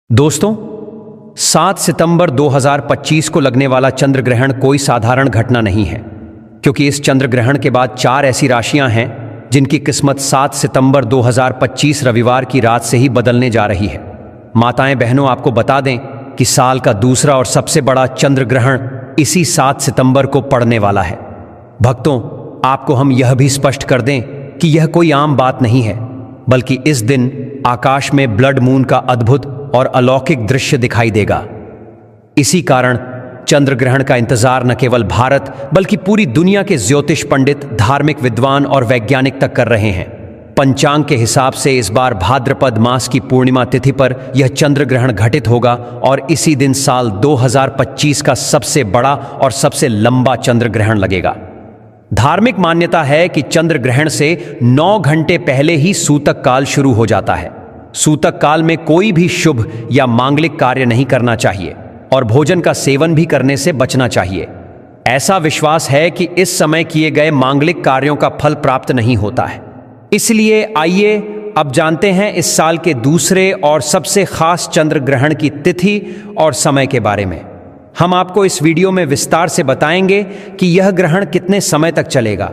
दोस्तों, 7 सितंबर 2025 को लगने वाला चंद्र ग्रहण कोई साधारण घटना नहीं है, क्योंकि इस चंद्र ग्रहण के बाद 4 ऐसी राशियां हैं जिनकी किस्मत 7 सितंबर 2025 रविवार की रात से ही बदलने जा रही है। माताएं बहनों, आपको बता दें कि साल का दूसरा और सबसे बड़ा चंद्र ग्रहण इसी 7 सितंबर को पड़ने वाला है। भक्तों, आपको हम यह भी स्पष्ट कर दें कि यह कोई आम बात नहीं है, बल्कि इस दिन आकाश में ब्लड मून का अद्भुत और अलौकिक दृश्य दिखाई देगा। इसी कारण चंद्र ग्रहण का इंतजार न केवल भारत बल्कि पूरी दुनिया के ज्योतिष पंडित, धार्मिक विद्वान और वैज्ञानिक तक कर रहे हैं। पंचांग के हिसाब से इस बार भाद्रपद मास की पूर्णिमा तिथि पर यह चंद्र ग्रहण घटित होगा और इसी दिन साल 2025 का सबसे बड़ा और सबसे लंबा चंद्र ग्रहण लगेगा। धार्मिक मान्यता है कि चंद्र ग्रहण से 9 घंटे पहले ही सूतक काल शुरू हो जाता है। सूतक काल में कोई भी शुभ या मांगलिक कार्य नहीं करना चाहिए और भोजन का सेवन भी करने से बचना चाहिए। ऐसा विश्वास है कि इस समय किए गए मांगलिक कार्यों का फल प्राप्त नहीं होता है। इसलिए आइए अब जानते हैं इस साल के दूसरे और सबसे खास चंद्र ग्रहण की तिथि और समय के बारे में। हम आपको इस वीडियो में विस्तार से बताएंगे कि यह ग्रहण कितने समय तक चलेगा,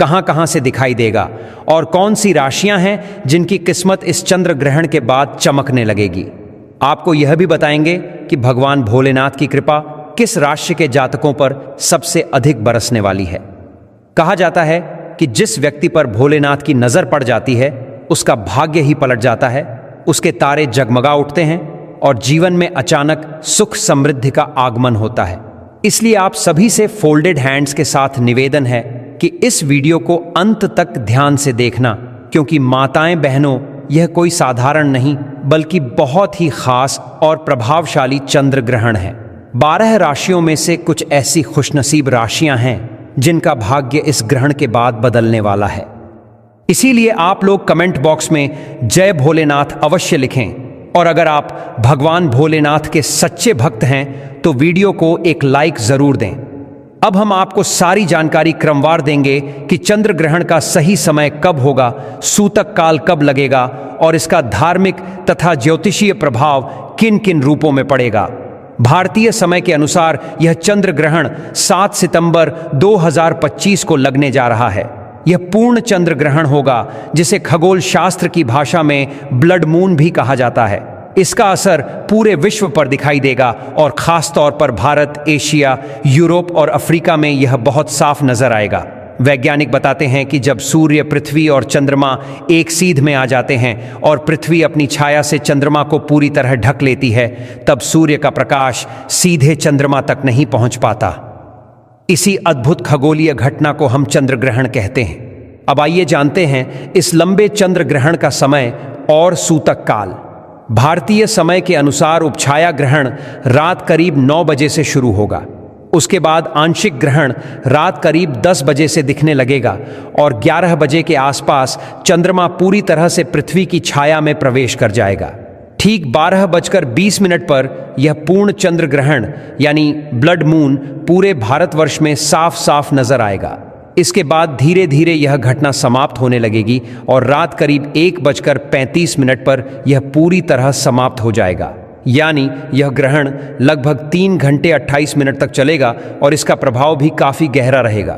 कहां-कहां से दिखाई देगा और कौन सी राशियां हैं जिनकी किस्मत इस चंद्र ग्रहण के बाद चमकने लगेगी। आपको यह भी बताएंगे कि भगवान भोलेनाथ की कृपा किस राशि के जातकों पर सबसे अधिक बरसने वाली है। कहा जाता है कि जिस व्यक्ति पर भोलेनाथ की नजर पड़ जाती है उसका भाग्य ही पलट जाता है, उसके तारे जगमगा उठते हैं और जीवन में अचानक सुख समृद्धि का आगमन होता है। इसलिए आप सभी से फोल्डेड हैंड्स के साथ निवेदन है कि इस वीडियो को अंत तक ध्यान से देखना, क्योंकि माताएं बहनों, यह कोई साधारण नहीं बल्कि बहुत ही खास और प्रभावशाली चंद्र ग्रहण है। 12 राशियों में से कुछ ऐसी खुशनसीब राशियां हैं जिनका भाग्य इस ग्रहण के बाद बदलने वाला है। इसीलिए आप लोग कमेंट बॉक्स में जय भोलेनाथ अवश्य लिखें और अगर आप भगवान भोलेनाथ के सच्चे भक्त हैं तो वीडियो को एक लाइक जरूर दें। अब हम आपको सारी जानकारी क्रमवार देंगे कि चंद्र ग्रहण का सही समय कब होगा, सूतक काल कब लगेगा और इसका धार्मिक तथा ज्योतिषीय प्रभाव किन किन रूपों में पड़ेगा। भारतीय समय के अनुसार यह चंद्र ग्रहण 7 सितंबर 2025 को लगने जा रहा है। यह पूर्ण चंद्र ग्रहण होगा, जिसे खगोल शास्त्र की भाषा में ब्लड मून भी कहा जाता है। इसका असर पूरे विश्व पर दिखाई देगा और खास तौर पर भारत, एशिया, यूरोप और अफ्रीका में यह बहुत साफ नजर आएगा। वैज्ञानिक बताते हैं कि जब सूर्य, पृथ्वी और चंद्रमा एक सीध में आ जाते हैं और पृथ्वी अपनी छाया से चंद्रमा को पूरी तरह ढक लेती है, तब सूर्य का प्रकाश सीधे चंद्रमा तक नहीं पहुंच पाता। इसी अद्भुत खगोलीय घटना को हम चंद्र ग्रहण कहते हैं। अब आइए जानते हैं इस लंबे चंद्र ग्रहण का समय और सूतक काल। भारतीय समय के अनुसार उपछाया ग्रहण रात करीब 9 बजे से शुरू होगा। उसके बाद आंशिक ग्रहण रात करीब 10 बजे से दिखने लगेगा और 11 बजे के आसपास चंद्रमा पूरी तरह से पृथ्वी की छाया में प्रवेश कर जाएगा। ठीक 12:20 पर यह पूर्ण चंद्र ग्रहण यानी ब्लड मून पूरे भारतवर्ष में साफ साफ नजर आएगा। इसके बाद धीरे धीरे यह घटना समाप्त होने लगेगी और रात करीब 1:35 पर यह पूरी तरह समाप्त हो जाएगा। यानी यह ग्रहण लगभग 3 घंटे 28 मिनट तक चलेगा और इसका प्रभाव भी काफी गहरा रहेगा।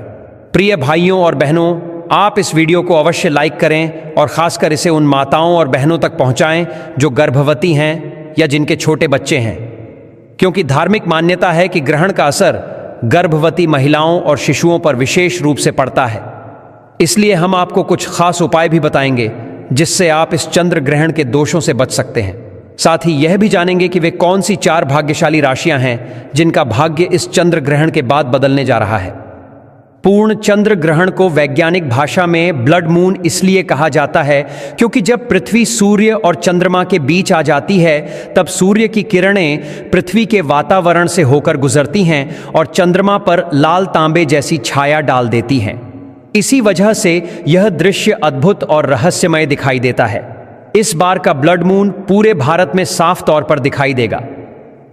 प्रिय भाइयों और बहनों, आप इस वीडियो को अवश्य लाइक करें और खासकर इसे उन माताओं और बहनों तक पहुंचाएं जो गर्भवती हैं या जिनके छोटे बच्चे हैं, क्योंकि धार्मिक मान्यता है कि ग्रहण का असर गर्भवती महिलाओं और शिशुओं पर विशेष रूप से पड़ता है। इसलिए हम आपको कुछ खास उपाय भी बताएंगे जिससे आप इस चंद्र ग्रहण के दोषों से बच सकते हैं। साथ ही यह भी जानेंगे कि वे कौन सी 4 भाग्यशाली राशियां हैं जिनका भाग्य इस चंद्र ग्रहण के बाद बदलने जा रहा है। पूर्ण चंद्र ग्रहण को वैज्ञानिक भाषा में ब्लड मून इसलिए कहा जाता है क्योंकि जब पृथ्वी सूर्य और चंद्रमा के बीच आ जाती है तब सूर्य की किरणें पृथ्वी के वातावरण से होकर गुजरती हैं और चंद्रमा पर लाल तांबे जैसी छाया डाल देती हैं। इसी वजह से यह दृश्य अद्भुत और रहस्यमय दिखाई देता है। इस बार का ब्लड मून पूरे भारत में साफ तौर पर दिखाई देगा।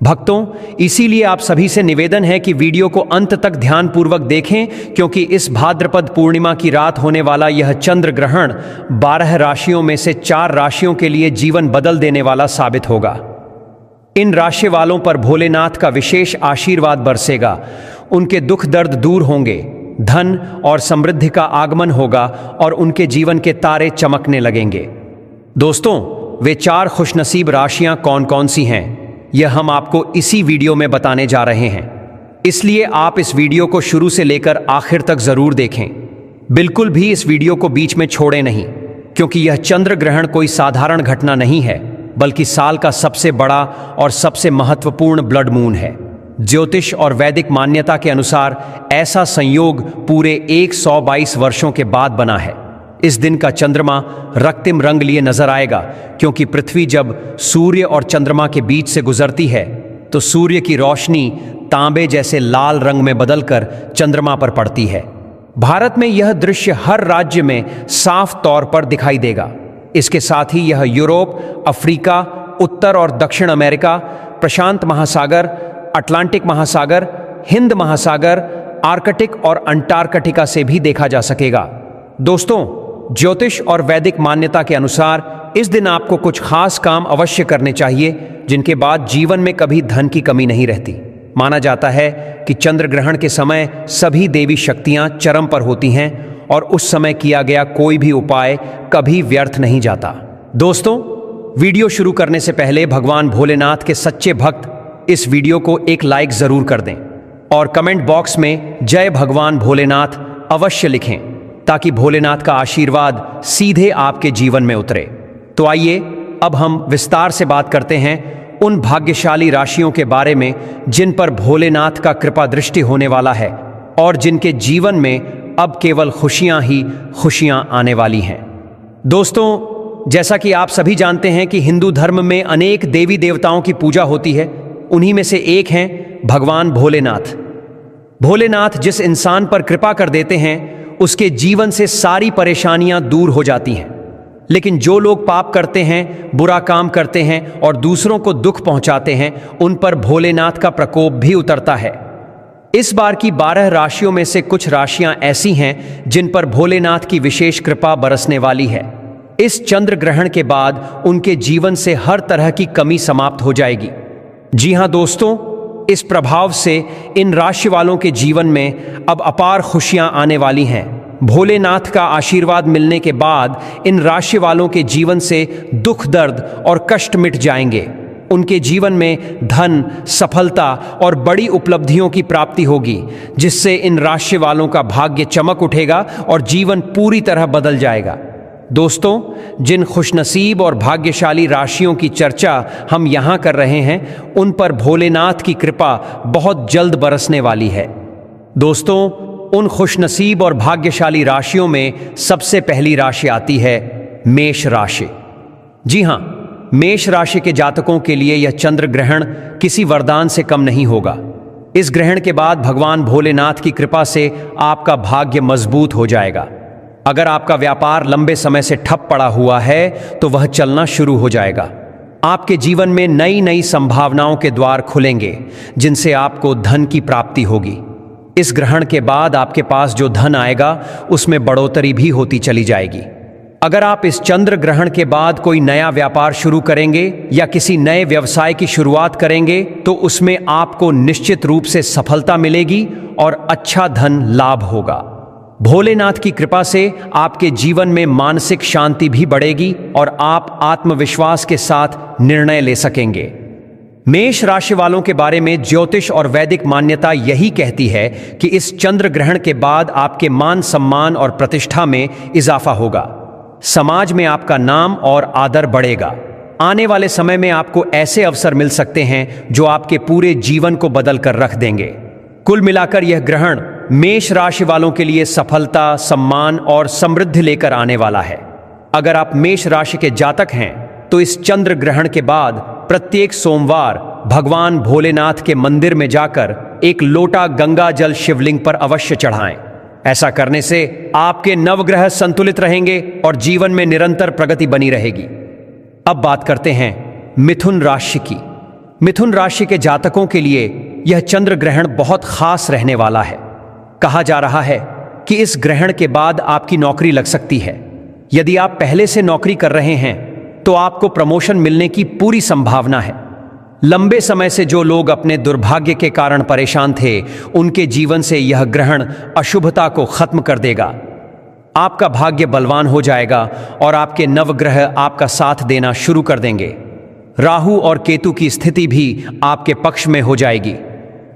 भक्तों, इसीलिए आप सभी से निवेदन है कि वीडियो को अंत तक ध्यानपूर्वक देखें, क्योंकि इस भाद्रपद पूर्णिमा की रात होने वाला यह चंद्र ग्रहण 12 राशियों में से 4 राशियों के लिए जीवन बदल देने वाला साबित होगा। इन राशि वालों पर भोलेनाथ का विशेष आशीर्वाद बरसेगा। उनके दुख दर्द दूर होंगे, धन और समृद्धि का आगमन होगा और उनके जीवन के तारे चमकने लगेंगे। दोस्तों, वे 4 खुशनसीब राशियां कौन कौन सी हैं, यह हम आपको इसी वीडियो में बताने जा रहे हैं। इसलिए आप इस वीडियो को शुरू से लेकर आखिर तक जरूर देखें। बिल्कुल भी इस वीडियो को बीच में छोड़ें नहीं, क्योंकि यह चंद्र ग्रहण कोई साधारण घटना नहीं है, बल्कि साल का सबसे बड़ा और सबसे महत्वपूर्ण ब्लड मून है। ज्योतिष और वैदिक मान्यता के अनुसार ऐसा संयोग पूरे 122 वर्षों के बाद बना है। इस दिन का चंद्रमा रक्तिम रंग लिए नजर आएगा, क्योंकि पृथ्वी जब सूर्य और चंद्रमा के बीच से गुजरती है तो सूर्य की रोशनी तांबे जैसे लाल रंग में बदलकर चंद्रमा पर पड़ती है। भारत में यह दृश्य हर राज्य में साफ तौर पर दिखाई देगा। इसके साथ ही यह यूरोप, अफ्रीका, उत्तर और दक्षिण अमेरिका, प्रशांत महासागर, अटलांटिक महासागर, हिंद महासागर, आर्कटिक और अंटार्कटिका से भी देखा जा सकेगा। दोस्तों, ज्योतिष और वैदिक मान्यता के अनुसार इस दिन आपको कुछ खास काम अवश्य करने चाहिए, जिनके बाद जीवन में कभी धन की कमी नहीं रहती। माना जाता है कि चंद्र ग्रहण के समय सभी देवी शक्तियां चरम पर होती हैं और उस समय किया गया कोई भी उपाय कभी व्यर्थ नहीं जाता। दोस्तों, वीडियो शुरू करने से पहले भगवान भोलेनाथ के सच्चे भक्त इस वीडियो को एक लाइक जरूर कर दें और कमेंट बॉक्स में जय भगवान भोलेनाथ अवश्य लिखें, ताकि भोलेनाथ का आशीर्वाद सीधे आपके जीवन में उतरे। तो आइए अब हम विस्तार से बात करते हैं उन भाग्यशाली राशियों के बारे में जिन पर भोलेनाथ का कृपा दृष्टि होने वाला है और जिनके जीवन में अब केवल खुशियां ही खुशियां आने वाली हैं। दोस्तों, जैसा कि आप सभी जानते हैं कि हिंदू धर्म में अनेक देवी देवताओं की पूजा होती है। उन्हीं में से एक हैं भगवान भोलेनाथ। भोलेनाथ जिस इंसान पर कृपा कर देते हैं उसके जीवन से सारी परेशानियां दूर हो जाती हैं। लेकिन जो लोग पाप करते हैं, बुरा काम करते हैं और दूसरों को दुख पहुंचाते हैं, उन पर भोलेनाथ का प्रकोप भी उतरता है। इस बार की 12 राशियों में से कुछ राशियां ऐसी हैं जिन पर भोलेनाथ की विशेष कृपा बरसने वाली है। इस चंद्र ग्रहण के बाद उनके जीवन से हर तरह की कमी समाप्त हो जाएगी। जी हां दोस्तों, इस प्रभाव से इन राशि वालों के जीवन में अब अपार खुशियां आने वाली हैं। भोलेनाथ का आशीर्वाद मिलने के बाद इन राशि वालों के जीवन से दुख दर्द और कष्ट मिट जाएंगे। उनके जीवन में धन, सफलता और बड़ी उपलब्धियों की प्राप्ति होगी, जिससे इन राशि वालों का भाग्य चमक उठेगा और जीवन पूरी तरह बदल जाएगा। दोस्तों, जिन खुशनसीब और भाग्यशाली राशियों की चर्चा हम यहाँ कर रहे हैं, उन पर भोलेनाथ की कृपा बहुत जल्द बरसने वाली है। दोस्तों, उन खुशनसीब और भाग्यशाली राशियों में सबसे पहली राशि आती है मेष राशि। जी हां, मेष राशि के जातकों के लिए यह चंद्र ग्रहण किसी वरदान से कम नहीं होगा। इस ग्रहण के बाद भगवान भोलेनाथ की कृपा से आपका भाग्य मजबूत हो जाएगा। अगर आपका व्यापार लंबे समय से ठप पड़ा हुआ है तो वह चलना शुरू हो जाएगा। आपके जीवन में नई नई संभावनाओं के द्वार खुलेंगे, जिनसे आपको धन की प्राप्ति होगी। इस ग्रहण के बाद आपके पास जो धन आएगा उसमें बढ़ोतरी भी होती चली जाएगी। अगर आप इस चंद्र ग्रहण के बाद कोई नया व्यापार शुरू करेंगे या किसी नए व्यवसाय की शुरुआत करेंगे तो उसमें आपको निश्चित रूप से सफलता मिलेगी और अच्छा धन लाभ होगा। भोलेनाथ की कृपा से आपके जीवन में मानसिक शांति भी बढ़ेगी और आप आत्मविश्वास के साथ निर्णय ले सकेंगे। मेष राशि वालों के बारे में ज्योतिष और वैदिक मान्यता यही कहती है कि इस चंद्र ग्रहण के बाद आपके मान सम्मान और प्रतिष्ठा में इजाफा होगा। समाज में आपका नाम और आदर बढ़ेगा। आने वाले समय में आपको ऐसे अवसर मिल सकते हैं जो आपके पूरे जीवन को बदल कर रख देंगे। कुल मिलाकर यह ग्रहण मेष राशि वालों के लिए सफलता, सम्मान और समृद्धि लेकर आने वाला है। अगर आप मेष राशि के जातक हैं तो इस चंद्र ग्रहण के बाद प्रत्येक सोमवार भगवान भोलेनाथ के मंदिर में जाकर एक लोटा गंगा जल शिवलिंग पर अवश्य चढ़ाएं। ऐसा करने से आपके नवग्रह संतुलित रहेंगे और जीवन में निरंतर प्रगति बनी रहेगी। अब बात करते हैं मिथुन राशि की। मिथुन राशि के जातकों के लिए यह चंद्र ग्रहण बहुत खास रहने वाला है। कहा जा रहा है कि इस ग्रहण के बाद आपकी नौकरी लग सकती है। यदि आप पहले से नौकरी कर रहे हैं तो आपको प्रमोशन मिलने की पूरी संभावना है। लंबे समय से जो लोग अपने दुर्भाग्य के कारण परेशान थे, उनके जीवन से यह ग्रहण अशुभता को खत्म कर देगा। आपका भाग्य बलवान हो जाएगा और आपके नवग्रह आपका साथ देना शुरू कर देंगे। राहु और केतु की स्थिति भी आपके पक्ष में हो जाएगी।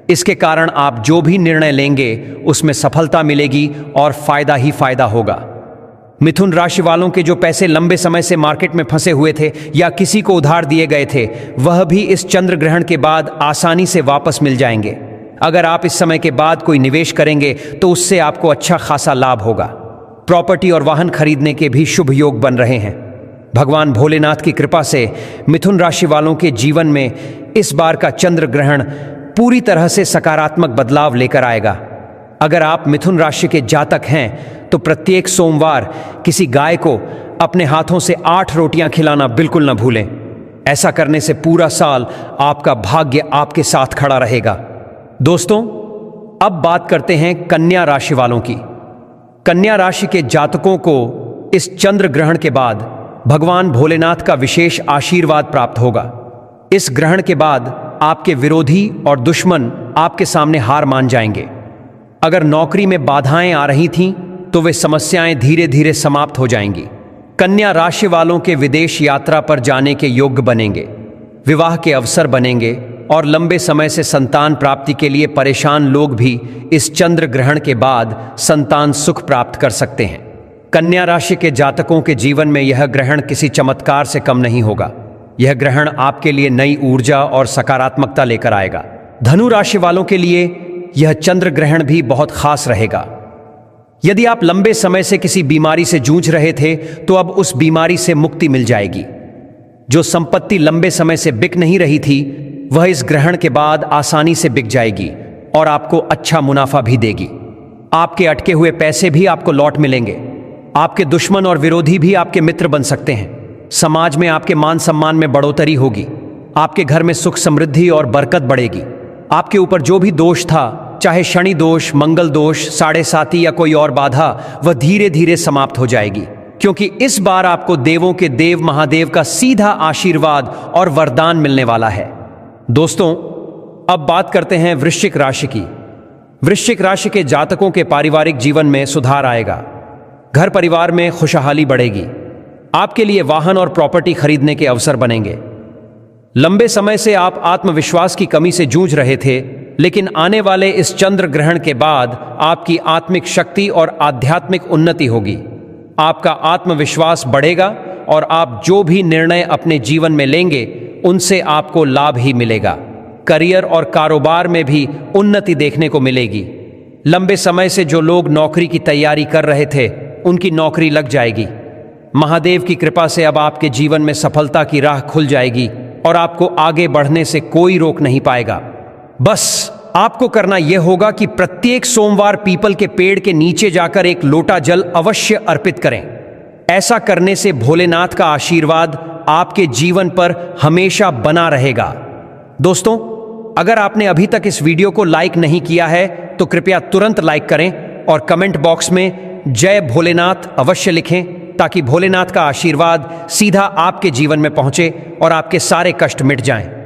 इसके कारण आप जो भी निर्णय लेंगे उसमें सफलता मिलेगी और फायदा ही फायदा होगा। मिथुन राशि वालों के जो पैसे लंबे समय से मार्केट में फंसे हुए थे या किसी को उधार दिए गए थे, वह भी इस चंद्र ग्रहण के बाद आसानी से वापस मिल जाएंगे। अगर आप इस समय के बाद कोई निवेश करेंगे तो उससे आपको अच्छा खासा लाभ होगा। प्रॉपर्टी और वाहन खरीदने के भी शुभ योग बन रहे हैं। भगवान भोलेनाथ की कृपा से मिथुन राशि वालों के जीवन में इस बार का चंद्र ग्रहण पूरी तरह से सकारात्मक बदलाव लेकर आएगा। अगर आप मिथुन राशि के जातक हैं तो प्रत्येक सोमवार किसी गाय को अपने हाथों से 8 रोटियां खिलाना बिल्कुल न भूलें। ऐसा करने से पूरा साल आपका भाग्य आपके साथ खड़ा रहेगा। दोस्तों, अब बात करते हैं कन्या राशि वालों की। कन्या राशि के जातकों को इस चंद्र ग्रहण के बाद भगवान भोलेनाथ का विशेष आशीर्वाद प्राप्त होगा। इस ग्रहण के बाद आपके विरोधी और दुश्मन आपके सामने हार मान जाएंगे। अगर नौकरी में बाधाएं आ रही थीं तो वे समस्याएं धीरे धीरे समाप्त हो जाएंगी। कन्या राशि वालों के विदेश यात्रा पर जाने के योग्य बनेंगे, विवाह के अवसर बनेंगे और लंबे समय से संतान प्राप्ति के लिए परेशान लोग भी इस चंद्र ग्रहण के बाद संतान सुख प्राप्त कर सकते हैं। कन्या राशि के जातकों के जीवन में यह ग्रहण किसी चमत्कार से कम नहीं होगा। यह ग्रहण आपके लिए नई ऊर्जा और सकारात्मकता लेकर आएगा। धनु राशि वालों के लिए यह चंद्र ग्रहण भी बहुत खास रहेगा। यदि आप लंबे समय से किसी बीमारी से जूझ रहे थे तो अब उस बीमारी से मुक्ति मिल जाएगी। जो संपत्ति लंबे समय से बिक नहीं रही थी, वह इस ग्रहण के बाद आसानी से बिक जाएगी और आपको अच्छा मुनाफा भी देगी। आपके अटके हुए पैसे भी आपको लौट मिलेंगे। आपके दुश्मन और विरोधी भी आपके मित्र बन सकते हैं। समाज में आपके मान सम्मान में बढ़ोतरी होगी। आपके घर में सुख समृद्धि और बरकत बढ़ेगी। आपके ऊपर जो भी दोष था, चाहे शनि दोष, मंगल दोष, साढ़े साती या कोई और बाधा, वह धीरे धीरे समाप्त हो जाएगी, क्योंकि इस बार आपको देवों के देव महादेव का सीधा आशीर्वाद और वरदान मिलने वाला है। दोस्तों, अब बात करते हैं वृश्चिक राशि की। वृश्चिक राशि के जातकों के पारिवारिक जीवन में सुधार आएगा। घर परिवार में खुशहाली बढ़ेगी। आपके लिए वाहन और प्रॉपर्टी खरीदने के अवसर बनेंगे। लंबे समय से आप आत्मविश्वास की कमी से जूझ रहे थे, लेकिन आने वाले इस चंद्र ग्रहण के बाद आपकी आत्मिक शक्ति और आध्यात्मिक उन्नति होगी। आपका आत्मविश्वास बढ़ेगा और आप जो भी निर्णय अपने जीवन में लेंगे उनसे आपको लाभ ही मिलेगा। करियर और कारोबार में भी उन्नति देखने को मिलेगी। लंबे समय से जो लोग नौकरी की तैयारी कर रहे थे, उनकी नौकरी लग जाएगी। महादेव की कृपा से अब आपके जीवन में सफलता की राह खुल जाएगी और आपको आगे बढ़ने से कोई रोक नहीं पाएगा। बस आपको करना यह होगा कि प्रत्येक सोमवार पीपल के पेड़ के नीचे जाकर एक लोटा जल अवश्य अर्पित करें। ऐसा करने से भोलेनाथ का आशीर्वाद आपके जीवन पर हमेशा बना रहेगा। दोस्तों, अगर आपने अभी तक इस वीडियो को लाइक नहीं किया है तो कृपया तुरंत लाइक करें और कमेंट बॉक्स में जय भोलेनाथ अवश्य लिखें, ताकि भोलेनाथ का आशीर्वाद सीधा आपके जीवन में पहुंचे और आपके सारे कष्ट मिट जाएं।